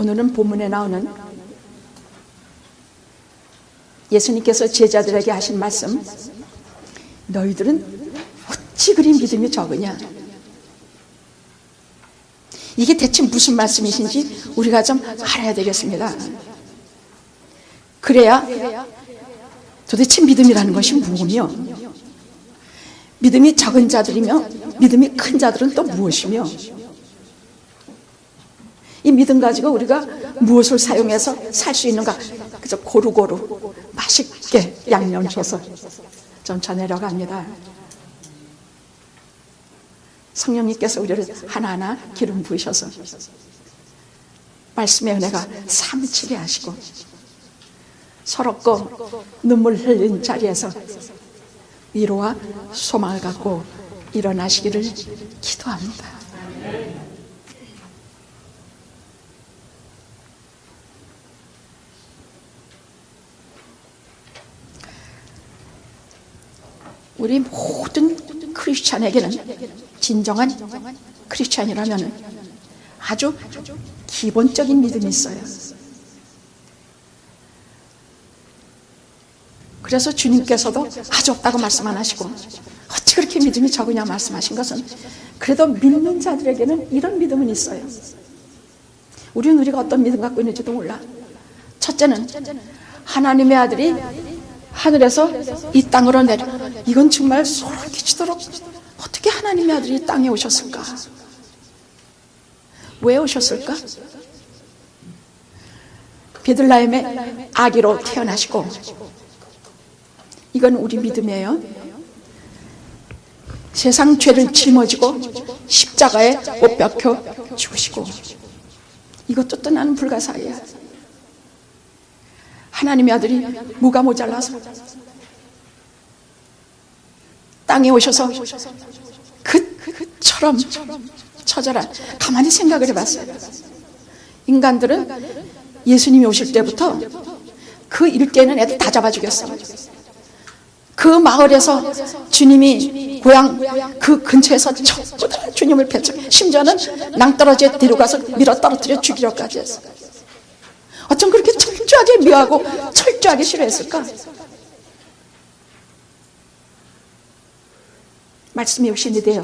오늘은 본문에 나오는 예수님께서 제자들에게 하신 말씀, 너희들은 어찌 그리 믿음이 적으냐. 이게 대체 무슨 말씀이신지 우리가 좀 알아야 되겠습니다. 그래야 도대체 믿음이라는 것이 무엇이며, 믿음이 적은 자들이며 믿음이 큰 자들은 또 무엇이며, 이 믿음 가지고 우리가 무엇을 사용해서 살 수 있는가, 그저 고루고루 맛있게 양념 줘서 좀 전하려고 합니다. 성령님께서 우리를 하나하나 기름 부으셔서 말씀의 은혜가 삼치게 하시고 서럽고 눈물 흘린 자리에서 위로와 소망을 갖고 일어나시기를 기도합니다. 우리 모든 크리스찬에게는, 진정한 크리스찬이라면 아주 기본적인 믿음이 있어요. 그래서 주님께서도 아주 없다고 말씀 안 하시고 어찌 그렇게 믿음이 적으냐 말씀하신 것은, 그래도 믿는 자들에게는 이런 믿음은 있어요. 우리가 어떤 믿음 갖고 있는지도 몰라. 첫째는 하나님의 아들이 하늘에서 이 땅으로 내려, 이건 정말 소름 끼치도록 어떻게 하나님의 아들이 이 땅에 오셨을까? 왜 오셨을까? 베들레헴의 아기로 태어나시고, 이건 우리 믿음이에요. 세상 죄를 짊어지고 십자가에 못 박혀 죽으시고, 이것도 또 나는 불가사의야. 하나님의 아들이 뭐가 모자라서 땅에 오셔서 그처럼 처절한, 가만히 생각을 해봤어요. 인간들은 예수님이 오실 때부터 그 일대는 애들 다 잡아 죽였어. 그 마을에서 주님이 고향 그 근처에서 전부 다 주님을 배척, 심지어는 낭떠러지에 데려가서 밀어 떨어뜨려 죽이려까지 했어. 어쩜 그렇게 철저하게 미워하고 철저하게 싫어했을까? 말씀이 육신이 되어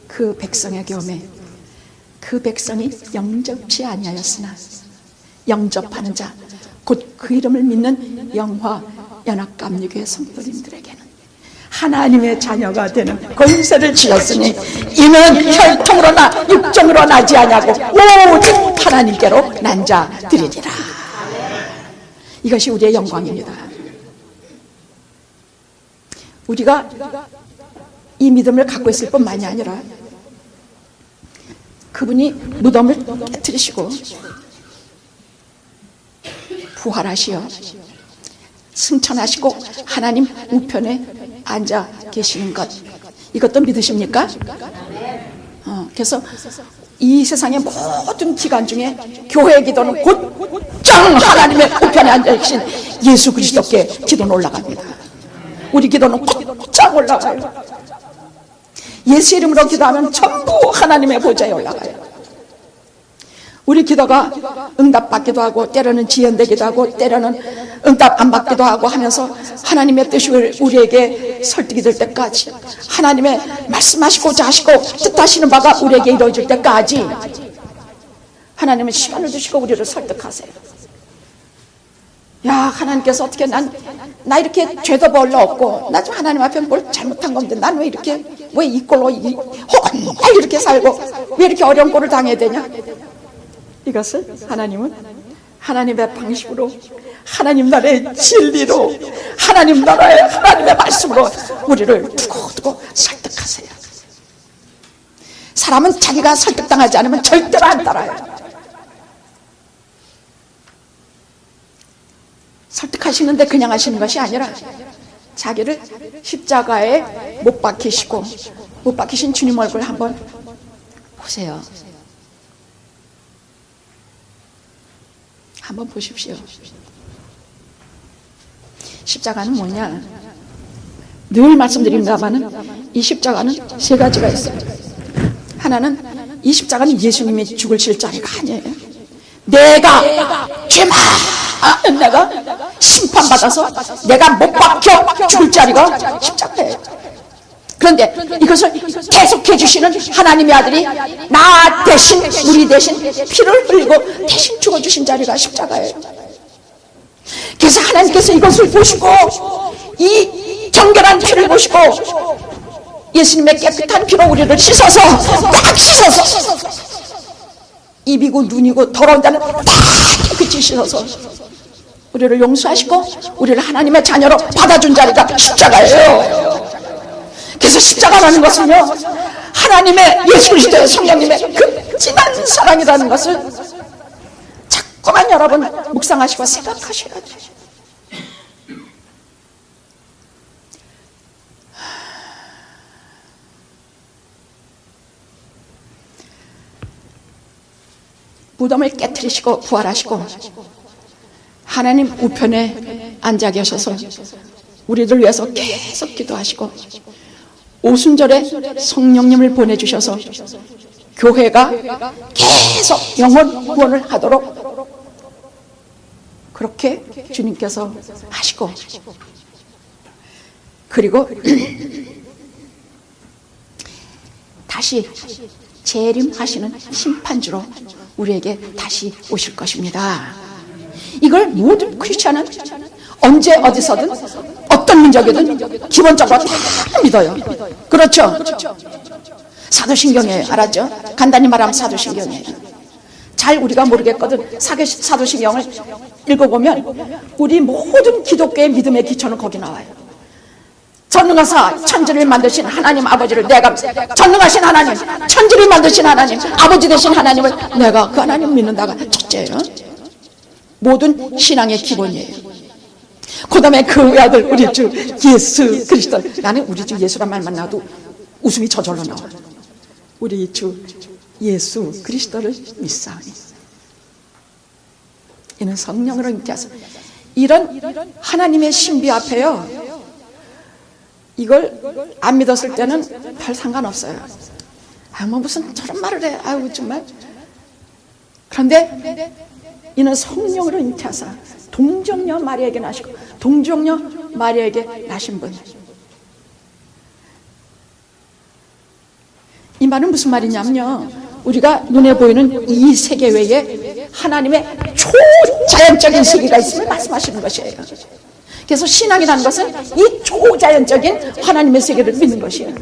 그 백성에게 오매 그 백성이 영접치 아니하였으나 영접하는 자, 곧 그 이름을 믿는 영화 연합감리교회 성도님들에게는 하나님의 자녀가 되는 권세를 주셨으니 이는 혈통으로나 육정으로 나지 아니하고 오직 하나님께로 난 자들이니라. 이것이 우리의 영광입니다. 우리가 이 믿음을 갖고 있을 뿐만이 아니라 그분이 무덤을 깨뜨리시고 부활하시어 승천하시고 하나님 우편에 앉아 계시는 것, 이것도 믿으십니까? 그래서 이 세상의 모든 기간 중에 교회 기도는 곧장 하나님의 우편에 앉아 계신 예수 그리스도께 기도는 올라갑니다. 우리 기도는 곧장 올라가요. 예수 이름으로 기도하면 전부 하나님의 보좌에 올라가요. 우리 기도가 응답받기도 하고 때로는 지연되기도 하고 때로는 응답 안 받기도 하고 하면서 하나님의 뜻이 우리에게 설득이 될 때까지, 하나님의 말씀하시고자 하시고 뜻하시는 바가 우리에게 이루어질 때까지 하나님은 시간을 두시고 우리를 설득하세요. 야, 하나님께서 어떻게 나 이렇게 죄도 별로 없고 나 좀 하나님 앞에 뭘 잘못한 건데 난 왜 이렇게, 왜 이 꼴로 혹은 이렇게 살고 왜 이렇게 어려운 꼴을 당해야 되냐? 이것을 하나님은 하나님의 방식으로, 하나님 나라의 진리로, 하나님 나라의 하나님의 말씀으로 우리를 두고두고 설득하세요. 사람은 자기가 설득당하지 않으면 절대로 안 따라요. 설득하시는데 그냥 하시는 것이 아니라 자기를 십자가에 못 박히시고, 못 박히신 주님 얼굴 한번 보세요. 한번 보십시오. 십자가는 뭐냐? 늘 말씀드립니다만 이 십자가는 세 가지가 있어요. 하나는 이 십자가는 예수님이 죽으실 자리가 아니에요. 내가 죄 많은 내가 심판받아서 내가 못 박혀 죽을 자리가 십자가예요. 그런데 이것을 계속해 주시는 하나님의 아들이 나 대신, 우리 대신 피를 흘리고 대신 죽어주신 자리가 십자가예요. 그래서 하나님께서 이것을 보시고 이 정결한 피를 보시고 예수님의 깨끗한 피로 우리를 씻어서 꽉 씻어서 입이고 눈이고 더러운 데는 다 깨끗이 씻어서 우리를 용서하시고 우리를 하나님의 자녀로 받아준 자리가 십자가예요. 그래서 십자가라는 것은요, 하나님의 예수 그리스도의 성령님의 그 진한 사랑이라는 것을 자꾸만 여러분 묵상하시고 생각하셔야 돼요. 무덤을 깨트리시고 부활하시고 하나님 우편에 앉아 계셔서 우리들 위해서 계속 기도하시고 오순절에 성령님을 보내주셔서 교회가 계속 영혼 구원을 하도록 그렇게 주님께서 하시고, 그리고 다시 재림하시는 심판주로 우리에게 다시 오실 것입니다. 이걸 모든 크리스찬은 언제 어디서든 어떤 민족이든 기본적으로 다 믿어요. 그렇죠? 사도신경이에요. 알았죠? 간단히 말하면 사도신경이에요. 잘 우리가 모르겠거든 사도신경을 읽어보면 우리 모든 기독교의 믿음의 기초는 거기 나와요. 전능하사 천지를 만드신 하나님 아버지를 내가, 전능하신 하나님, 천지를 만드신 하나님, 아버지 되신 하나님을 내가 그 하나님 믿는다가 첫째예요. 모든 신앙의 기본이에요. 그 다음에 그 외아들 우리 주 예수 그리스도. 나는 우리 주 예수란 말만 나와도 웃음이 저절로 나와. 우리 주 예수 그리스도를 믿사오니 이는 성령으로 잉태하사. 이런 하나님의 신비 앞에요, 이걸 안 믿었을 때는 별 상관없어요. 뭐 무슨 저런 말을 해, 아유 정말. 그런데 이는 성령으로 잉태하사 동정녀 마리아에게 나시고, 동정녀 마리아에게 나신 분. 이 말은 무슨 말이냐면요, 우리가 눈에 보이는 이 세계 외에 하나님의 초자연적인 세계가 있음을 말씀하시는 것이에요. 그래서 신앙이라는 것은 이 초자연적인 하나님의 세계를 믿는 것이에요.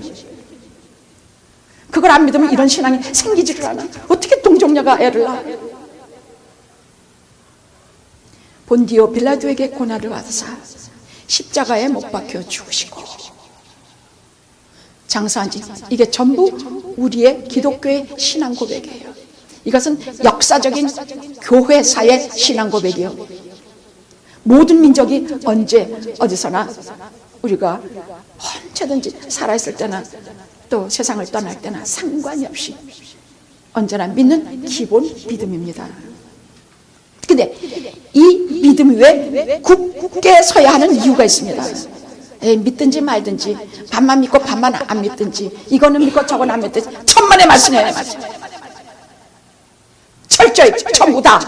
그걸 안 믿으면 이런 신앙이 생기지를 않아. 어떻게 동정녀가 애를 낳아? 본디오 빌라도에게 고난을 받으사 십자가에 못 박혀 죽으시고 장사한 지, 이게 전부 우리의 기독교의 신앙 고백이에요. 이것은 역사적인 교회사의 신앙 고백이요, 모든 민족이 언제 어디서나 우리가 언제든지 살아있을 때나 또 세상을 떠날 때나 상관이 없이 언제나 믿는 기본 믿음입니다. 근데 이 믿음 위에 굳게 서야 하는 이유가 있습니다. 믿든지 말든지, 반만 믿고 반만 안 믿든지, 이거는 믿고 저건 안 믿든지, 천만의 말씀이에요. 철저히 전부 다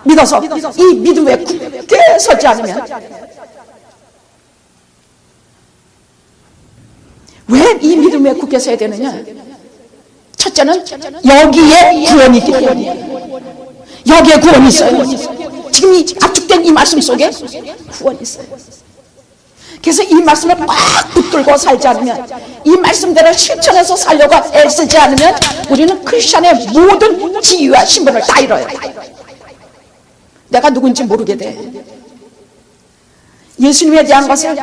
믿어서 이 믿음 위에 굳게 서지 않으면, 왜 이 믿음 위에 굳게 서야 되느냐? 첫째는 여기에 구원이 있기 때문이에요. 여기에 구원이 있어요. 지금 이 압축된 이 말씀 속에 구원이 있어요. 그래서 이 말씀을 꽉 붙들고 살지 않으면, 이 말씀대로 실천해서 살려고 애쓰지 않으면 우리는 크리스찬의 모든 지위와 신분을 다 잃어요. 내가 누군지 모르게 돼. 예수님에 대한 것을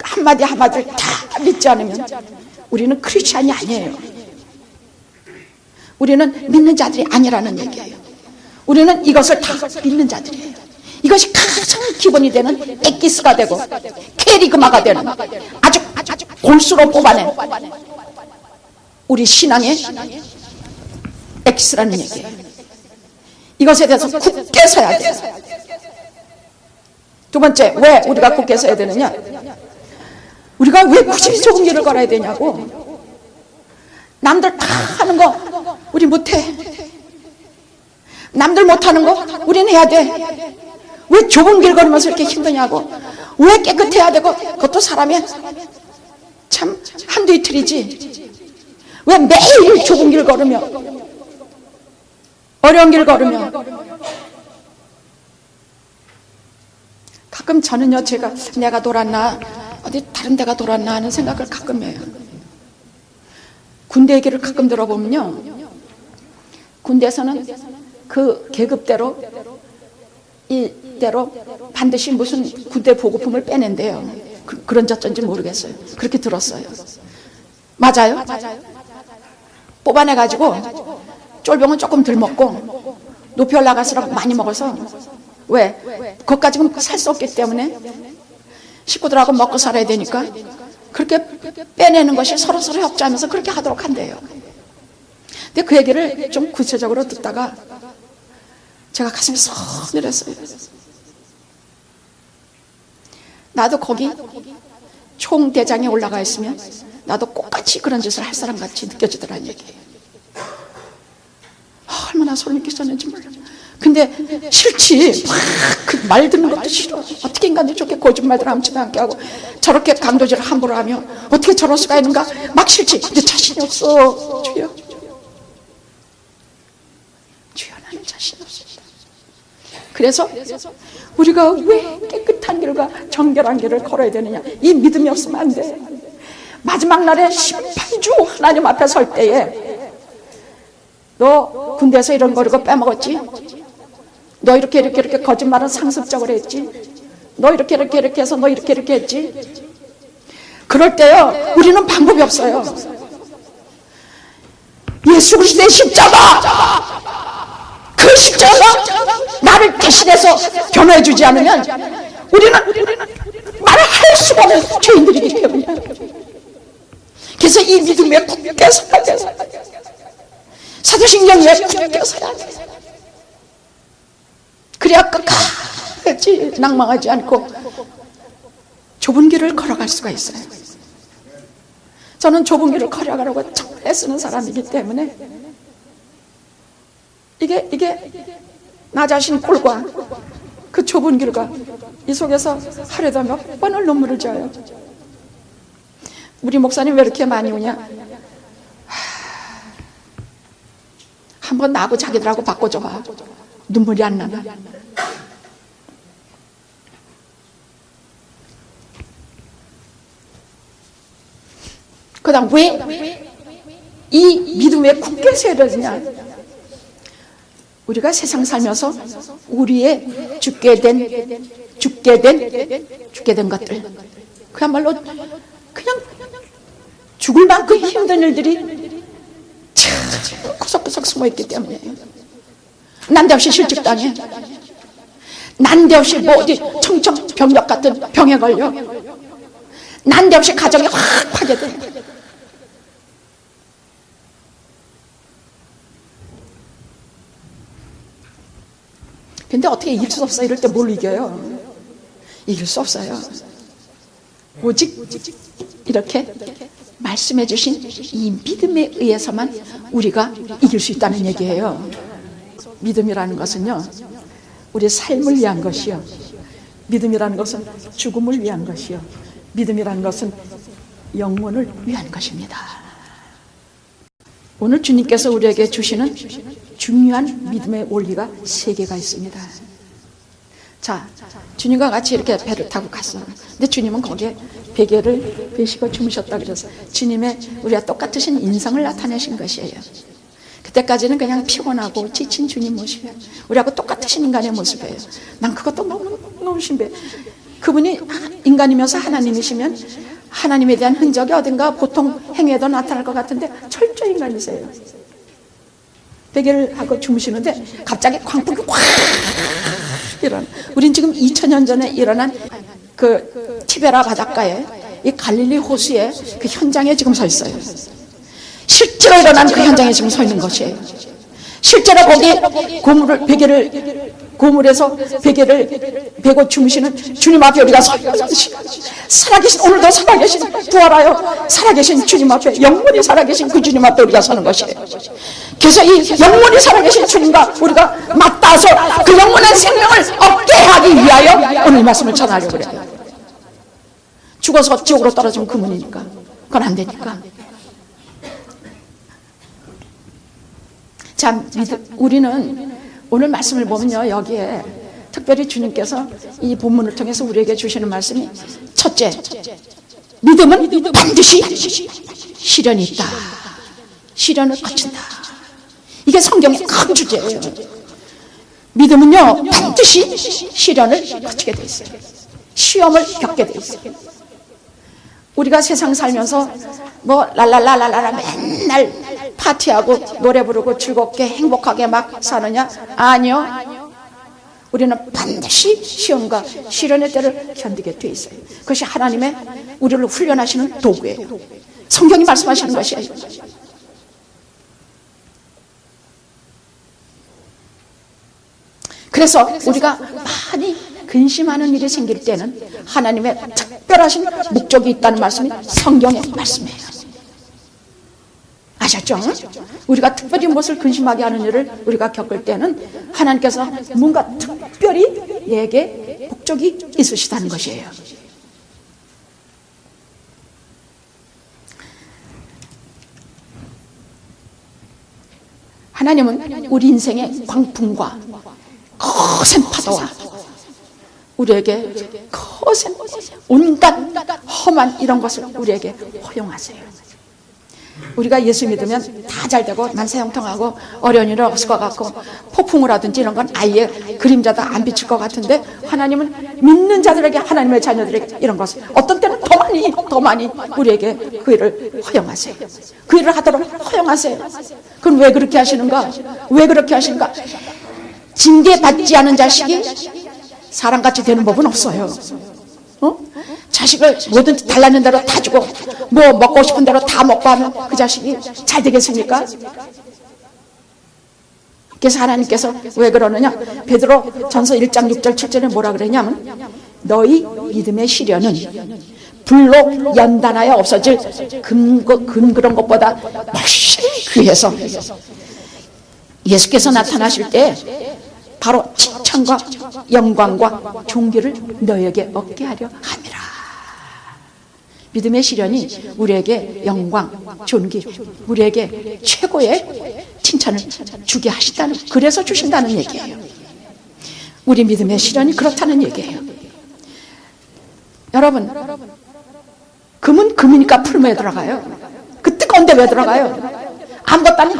한마디 한마디를 다 믿지 않으면 우리는 크리스찬이 아니에요. 우리는 믿는 자들이 아니라는 얘기예요. 우리는 이것을 다 믿는 자들이에요. 이것이 가장 기본이 되는 엑기스가 되고 캐리그마가 되는, 아주 골수로 뽑아낸 우리 신앙의 엑기스라는 얘기예요. 이것에 대해서 굳게 서야 돼요. 두 번째, 왜 우리가 굳게 서야 되느냐? 우리가 왜 굳이 좁은 길을 걸어야 되냐고. 남들 다 하는 거 우리 못해. 남들 못하는 거 우린 해야 돼. 왜 좁은 길 걸으면서 이렇게 힘드냐고. 왜 깨끗해야 되고. 그것도 사람이 참 한두 이틀이지. 왜 매일 좁은 길 걸으며 어려운 길 걸으며. 가끔 저는요, 내가 돌았나 어디 다른 데가 돌았나 하는 생각을 가끔 해요. 군대 얘기를 가끔 들어보면요, 군대에서는 그 계급대로 이대로 반드시 무슨 군대 보급품을 빼낸대요. 그런 자쩐지 모르겠어요. 그렇게 들었어요. 맞아요? 뽑아내가지고 쫄병은 조금 덜 먹고 높이 올라갈수록 많이 먹어서. 왜? 그것까지 살 수 없기 때문에 식구들하고 먹고 살아야 되니까 그렇게 빼내는 것이 서로서로 협조하면서 그렇게 하도록 한대요. 근데 그 얘기를 좀 구체적으로 듣다가 제가 가슴이 서늘했어요. 나도 거기 총대장에 올라가 있으면 나도 똑같이 그런 짓을 할 사람 같이 느껴지더라는 얘기예요. 얼마나 소름이 끼쳤는지 몰라. 근데 싫지. 그 말 듣는 것도 싫어. 어떻게 인간들이 저렇게 거짓말들 아무렇지도 않게 하고 저렇게 강도질을 함부로 하며 어떻게 저럴 수가 있는가. 막 싫지. 근데 자신이 없어. 주여 나는 자신이 없습니다. 그래서 우리가 왜 깨끗한 길과 정결한 길을 걸어야 되느냐. 이 믿음이 없으면 안 돼. 마지막 날에 심판주 하나님 앞에 설 때에 너 군대에서 이런 거리고 빼먹었지? 너 이렇게 거짓말은 상습적으로 했지? 너 이렇게 해서 너 이렇게 했지? 그럴 때요, 우리는 방법이 없어요. 예수 그리스도의 십자가, 그 십자가가 나를 대신해서 변호해 주지 않으면 우리는 말을 할 수가 없는 죄인들이기 때문에. 그래서 이 믿음에 굳게 서야 돼. 사도신경에 굳게 서야 돼. 그래야 끝까지 낭망하지 않고 좁은 길을 걸어갈 수가 있어요. 저는 좁은 길을 걸어가려고 참 애쓰는 사람이기 때문에 이게 나 자신 꼴과 그 좁은 길과 이 속에서 하루에도 몇 번을 눈물을 져요. 우리 목사님 왜 이렇게 많이 우냐? 한번 나하고 자기들하고 바꿔줘봐. 눈물이 안 나나? 그 다음 왜 이 믿음에 굳게 서야 되느냐? 우리가 세상 살면서 우리의 죽게 된 것들, 그야말로 그냥 죽을 만큼 힘든 일들이 구석구석 숨어있기 때문에 난데없이 실직당해. 난데없이 뭐 어디 청천벽력 같은 병에 걸려. 난데없이 가정이 확 파괴돼. 근데 어떻게 이길 수 없어? 이럴 때 뭘 이겨요? 이길 수 없어요. 오직 이렇게 말씀해 주신 이 믿음에 의해서만 우리가 이길 수 있다는 얘기예요. 믿음이라는 것은요, 우리 삶을 위한 것이요, 믿음이라는 것은 죽음을 위한 것이요, 믿음이라는 것은 영혼을 위한 것입니다. 오늘 주님께서 우리에게 주시는 중요한 믿음의 원리가 3개가 있습니다. 자, 주님과 같이 이렇게 배를 타고 갔어. 근데 주님은 거기에 베개를 베시고 주무셨다 그래서 주님의 우리와 똑같으신 인성을 나타내신 것이에요. 그때까지는 그냥 피곤하고 지친 주님 모습이에요. 우리하고 똑같으신 인간의 모습이에요. 난 그것도 너무 신비해. 그분이 인간이면서 하나님이시면 하나님에 대한 흔적이 어딘가 보통 행위에도 나타날 것 같은데 철저히 인간이세요. 베개를 하고 주무시는데 갑자기 광풍이 확 일어나. 우린 지금 2000년 전에 일어난 그 티베라 바닷가에 이 갈릴리 호수의 그 현장에 지금 서 있어요. 실제로 일어난 그 현장에 지금 서 있는 것이에요. 실제로 거기 고물에서 베개를 베고 주무시는 주님 앞에 우리가 살아계신, 오늘도 살아계신, 부활하여 살아계신 주님 앞에, 영원히 살아계신 그 주님 앞에 우리가 서는 것이에요. 그래서 이 영원히 살아계신 주님과 우리가 맞닿아서 그 영원한 생명을 얻게 하기 위하여 오늘 이 말씀을 전하려고 그래요. 죽어서 지옥으로 떨어지면 그문이니까 그건 안 되니까. 자, 우리는 오늘 말씀을 보면요, 여기에 특별히 주님께서 이 본문을 통해서 우리에게 주시는 말씀이, 첫째, 믿음은 반드시 시련이 있다. 시련을 거친다. 이게 성경의 큰 주제예요. 믿음은요, 반드시 시련을 거치게 돼 있어요. 시험을 겪게 돼 있어요. 우리가 세상 살면서 뭐 랄랄랄랄라 맨날 파티하고 노래 부르고 즐겁게 행복하게 막 사느냐? 아니요. 우리는 반드시 시험과 시련의 때를 견디게 돼 있어요. 그것이 하나님의 우리를 훈련하시는 도구예요. 성경이 말씀하시는 것이에요. 그래서 우리가 많이 근심하는 일이 생길 때는 하나님의 특별하신 목적이 있다는 말씀이 성경의 말씀이에요. 아셨죠? 우리가 특별히 무엇을 근심하게 하는 일을 우리가 겪을 때는 하나님께서 뭔가 특별히 내게 목적이 있으시다는 것이에요. 하나님은 우리 인생의 광풍과 거센 파도와 우리에게 거센 온갖 험한 이런 것을 우리에게 허용하세요. 우리가 예수 믿으면 다 잘되고 만사형통하고 어려운 일은 없을 것 같고 폭풍을 하든지 이런 건 아예 그림자도 안 비칠 것 같은데, 하나님은 믿는 자들에게, 하나님의 자녀들에게 이런 것을 어떤 때는 더 많이 우리에게 그 일을 허용하세요. 그 일을 하도록 허용하세요. 그럼 왜 그렇게 하시는가? 왜 그렇게 하시는가? 징계받지 않은 자식이 사람같이 되는 법은 없어요. 자식을 뭐든지 달라는 대로 다 주고 뭐 먹고 싶은 대로 다 먹고 하면 그 자식이 잘 되겠습니까? 그래서 하나님께서 왜 그러느냐? 베드로 전서 1장 6절 7절에 뭐라 그러냐면, 너희 믿음의 시련은 불로 연단하여 없어질 금 그런 것보다 훨씬 귀해서 예수께서 나타나실 때 바로 칭찬과 영광과 존귀를 너에게 얻게 하려 함이라. 믿음의 시련이 우리에게 영광, 존귀, 우리에게 최고의 칭찬을 주게 하신다는, 그래서 주신다는 얘기예요. 우리 믿음의 시련이 그렇다는 얘기예요. 여러분, 금은 금이니까 풀무에 들어가요. 그 뜨거운데 왜 들어가요? 아무것도 아닌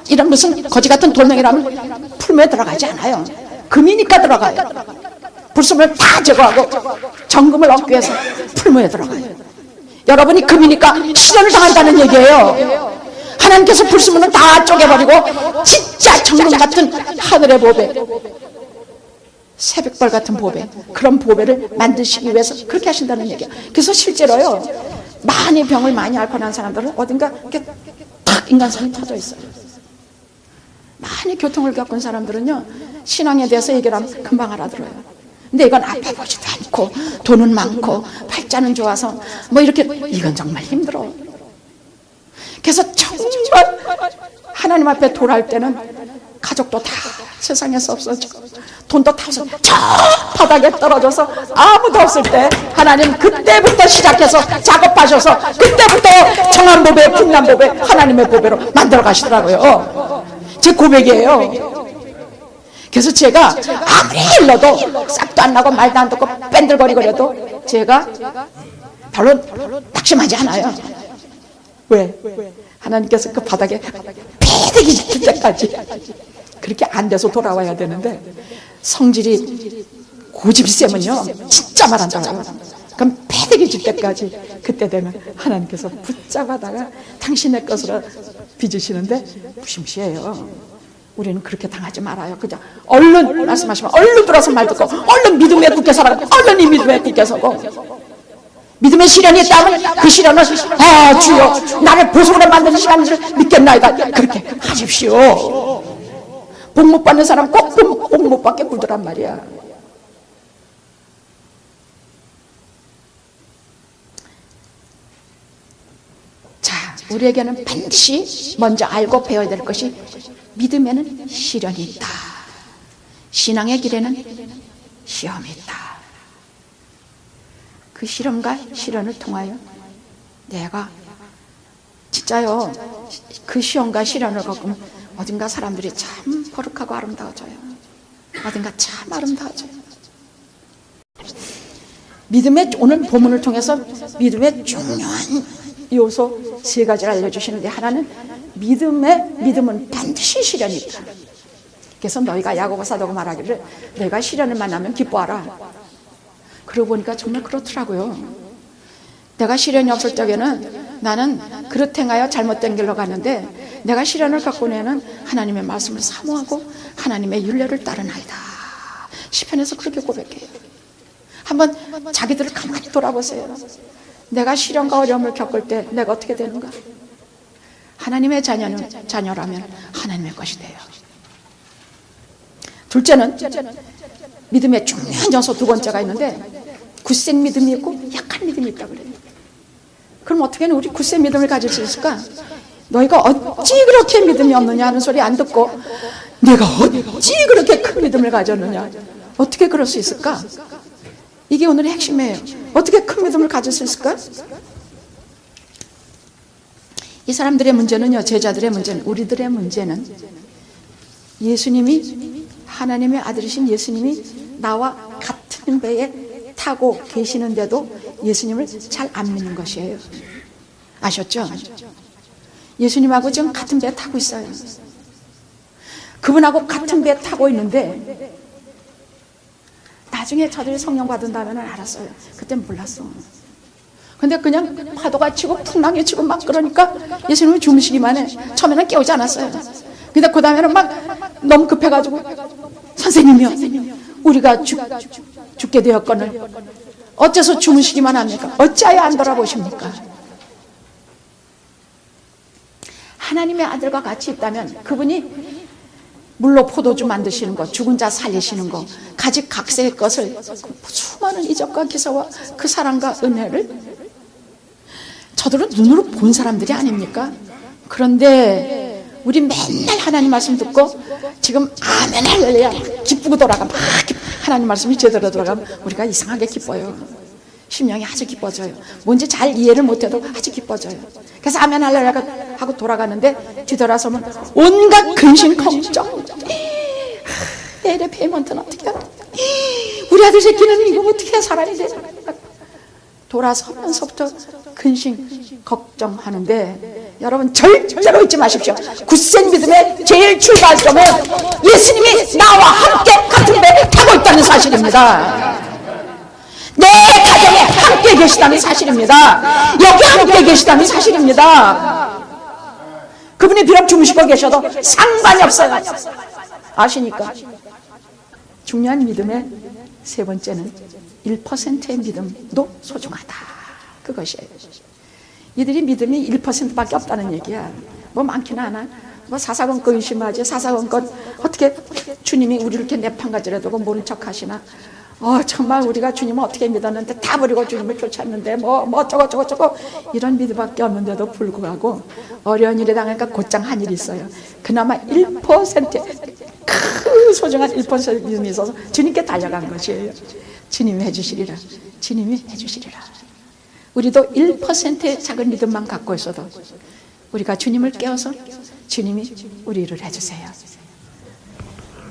이런 무슨 거지 같은 돌멩이라면 풀무에 들어가지 않아요. 금이니까 들어가요. 불순물을 다 제거하고 정금을 얻기 위해서 풀무에 들어가요. 여러분이 금이니까 시련을 당한다는 얘기예요. 하나님께서 불순물을 다 쪼개버리고 진짜 정금 같은 하늘의 보배, 새벽별 같은 보배, 그런 보배를 만드시기 위해서 그렇게 하신다는 얘기예요. 그래서 실제로요, 많이 병을 많이 앓고 난 사람들은 어딘가 이렇게 탁 인간성이 터져 있어요. 많이 교통을 겪은 사람들은요, 신앙에 대해서 얘기를 하면 금방 알아들어요. 근데 이건 앞에 보지도 않고 돈은 많고 팔자는 좋아서 뭐 이렇게, 이건 정말 힘들어. 그래서 정말 하나님 앞에 돌아올 때는 가족도 다 세상에서 없어져, 돈도 다 없어, 저 바닥에 떨어져서 아무도 없을 때 하나님 그때부터 시작해서 작업하셔서 그때부터 정한보배, 풍란보배, 하나님의 보배로 만들어 가시더라고요. 제 고백이에요. 그래서 제가 아무리 일러도 싹도 안 나고 말도 안 듣고 뺀들거리거려도 제가 별로 낙심하지 않아요. 왜? 하나님께서 그 바닥에 패대기 질 때까지 그렇게 안 돼서 돌아와야 되는데, 성질이 고집이 세면요 진짜 말한다고요. 그럼 패대기 질 때까지, 그때 되면 하나님께서 붙잡아다가 당신의 것으로 빚으시는데 무심시해요. 우리는 그렇게 당하지 말아요. 그냥 얼른 말씀하시면 얼른 들어서 말 듣고 얼른 믿음에 굳게 살아가고 얼른 이 믿음에 굳게 서고, 믿음의 시련이 있다면 그 시련은 아 주여 나를 보석으로 만드는 시간인 줄 믿겠나이다, 그렇게 하십시오. 복 못 받는 사람 꼭 복 못 받게 굴더란 말이야. 자, 우리에게는 반드시 먼저 알고 배워야 될 것이 믿음에는 시련이 있다. 신앙의 길에는 시험이 있다. 그 시험과 시련을 통하여 내가 진짜요, 그 시험과 시련을 겪으면 어딘가 사람들이 참 거룩하고 아름다워져요. 어딘가 참 아름다워져요. 믿음의, 오늘 본문을 통해서 믿음의 중요한 요소 3가지를 알려주시는데, 하나는 믿음은 반드시 시련이 있다. 그래서 너희가 야고보 사도가 말하기를 너희가 시련을 만나면 기뻐하라. 그러고 보니까 정말 그렇더라고요. 내가 시련이 없을 적에는 나는 그릇 행하여 잘못된 길로 갔는데, 내가 시련을 갖고 내는 하나님의 말씀을 사모하고 하나님의 율례를 따르나이다. 시편에서 그렇게 고백해요. 한번 자기들을 가만히 돌아보세요. 내가 시련과 어려움을 겪을 때 내가 어떻게 되는가? 하나님의 자녀라면 하나님의 것이 돼요. 둘째는 믿음의 중요한 요소 2번째가 있는데, 굳센 믿음이 있고 약한 믿음이 있다고 그래요. 그럼 어떻게 하면 우리 굳센 믿음을 가질 수 있을까? 너희가 어찌 그렇게 믿음이 없느냐 하는 소리 안 듣고, 내가 어찌 그렇게 큰 믿음을 가졌느냐, 어떻게 그럴 수 있을까? 이게 오늘의 핵심이에요. 어떻게 큰 믿음을 가질 수 있을까? 이 사람들의 문제는요, 제자들의 문제는, 우리들의 문제는 예수님이, 하나님의 아들이신 예수님이 나와 같은 배에 타고 계시는데도 예수님을 잘 안 믿는 것이에요. 아셨죠? 예수님하고 지금 같은 배에 타고 있어요. 그분하고 같은 배에 타고 있는데, 나중에 저들이 성령 받은 다음에는 알았어요. 그땐 몰랐어. 근데 그냥 파도가 치고 풍랑이 치고 막 그러니까 예수님은 주무시기만 해. 처음에는 깨우지 않았어요. 근데 그 다음에는 막 너무 급해가지고, 선생님이요, 우리가 죽게 되었거늘 어째서 주무시기만 합니까? 어찌하여 안 돌아보십니까? 하나님의 아들과 같이 있다면 그분이 물로 포도주 만드시는 것, 죽은 자 살리시는 것, 가지각색의 것을, 수많은 이적과 기사와 그 사랑과 은혜를 저들은 눈으로 본 사람들이 아닙니까? 그런데 우리 맨날 하나님 말씀 듣고 지금 아멘 할렐루야 기쁘고 돌아가, 막 하나님 말씀이 제대로 들어가면 우리가 이상하게 기뻐요. 심령이 아주 기뻐져요. 뭔지 잘 이해를 못해도 아주 기뻐져요. 그래서 아멘 할렐루야 하고 돌아가는데 뒤돌아서면 온갖 근심 걱정, 내일의 페이먼트는 어떻게 하나, 우리 아들 새끼는 이거 어떻게 살아야 되나, 돌아서면서부터 근심 걱정하는데, 여러분 절대로 잊지 마십시오. 굳센 믿음의 제일 출발점은 예수님이 나와 함께 같은 배에 타고 있다는 사실입니다. 내 가정에 함께 계시다는 사실입니다. 여기 함께 계시다는 사실입니다. 그분이 비록 주무시고 계셔도 상관이 없어요. 아시니까. 중요한 믿음의 3번째는 1%의 믿음도 소중하다. 그것이에요. 이들이 믿음이 1%밖에 없다는 얘기야. 뭐 많기는 않아. 뭐 사사건건 의심하지. 사사건건 어떻게 주님이 우리를 이렇게 내판가지라 두고 모른 척 하시나. 정말 우리가 주님을 어떻게 믿었는데 다 버리고 주님을 쫓았는데 뭐 어쩌고 이런 믿음밖에 없는데도 불구하고 어려운 일에 당하니까 곧장 한 일이 있어요. 그나마 1%의 그 소중한 1%의 믿음이 있어서 주님께 달려간 것이에요. 주님이 해주시리라. 주님이 해주시리라. 우리도 1%의 작은 믿음만 갖고 있어도 우리가 주님을 깨워서 주님이 우리를 해주세요.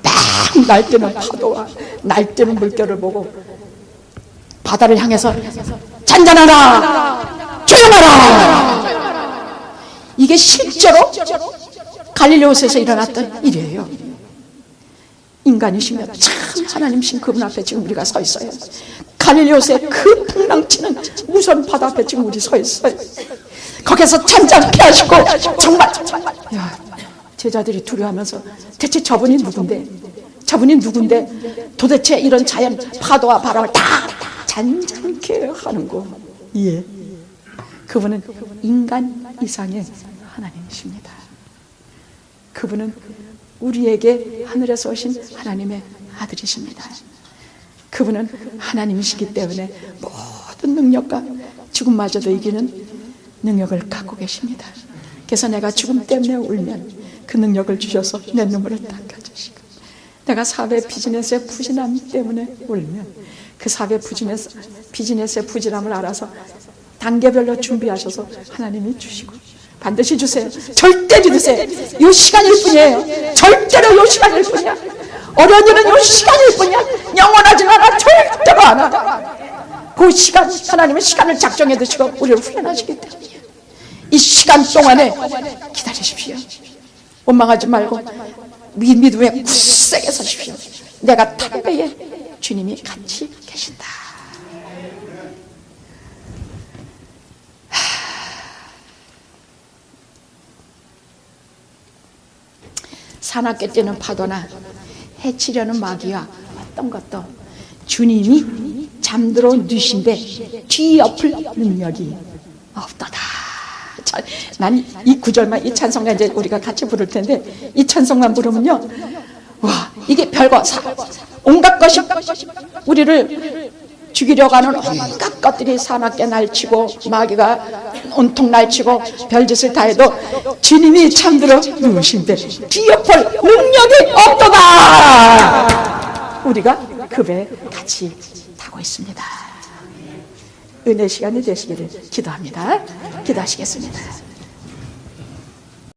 딱 날뛰는 파도와 날뛰는 물결을 보고 바다를 향해서 잔잔하라, 조용하라. 이게 실제로 갈릴리오스에서 일어났던 일이에요. 인간이시며 참 하나님이신 그분 앞에 지금 우리가 서 있어요. 갈릴리오스의 그 풍랑치는 무서운 바다 앞에 지금 우리 서 있어요. 거기서 잔잔케 하시고 정말 제자들이 두려워하면서 대체 저분이 누군데 도대체 이런 자연 파도와 바람을 다 잔잔케 하는 거. 예, 그분은 인간 이상의 하나님이십니다. 그분은 우리에게 하늘에서 오신 하나님의 아들이십니다. 그분은 하나님이시기 때문에 모든 능력과 죽음마저도 이기는 능력을 갖고 계십니다. 그래서 내가 죽음 때문에 울면 그 능력을 주셔서 내 눈물을 닦아주시고, 내가 사업의 비즈니스의 부진함 때문에 울면 그 사업의 비즈니스의 부진함을 알아서 단계별로 준비하셔서 하나님이 주시고, 반드시 주세요. 절대로 주세요. 이 시간일 뿐이에요. 절대로 이 시간일 뿐이야. 어려운 일은 이 시간일 뿐이야. 영원하진 않아. 절대로 안 와. 그 시간, 하나님은 시간을 작정해 두시고 우리를 훈련하시기 때문이에요. 이 시간 동안에 기다리십시오. 원망하지 말고 믿음에 굳세게 서십시오. 내가 탈 때에 주님이 같이 계신다. 사납게 뛰는 파도나 해치려는 마귀와 어떤 것도 주님이 잠들어 누신데 뒤엎을 능력이 없도다. 난 이 구절만, 이 찬송가 이제 우리가 같이 부를 텐데, 이 찬송만 부르면요, 와, 이게 별거 온갖 것이 우리를 죽이려고 하는 온갖 것들이 사납게 날치고 마귀가 온통 날치고 별짓을 다 해도 주님이 잠들어 누우신데 뒤엎을 능력이 없도다. 우리가 그 배에 같이 타고 있습니다. 은혜 시간이 되시기를 기도합니다. 기도하시겠습니다.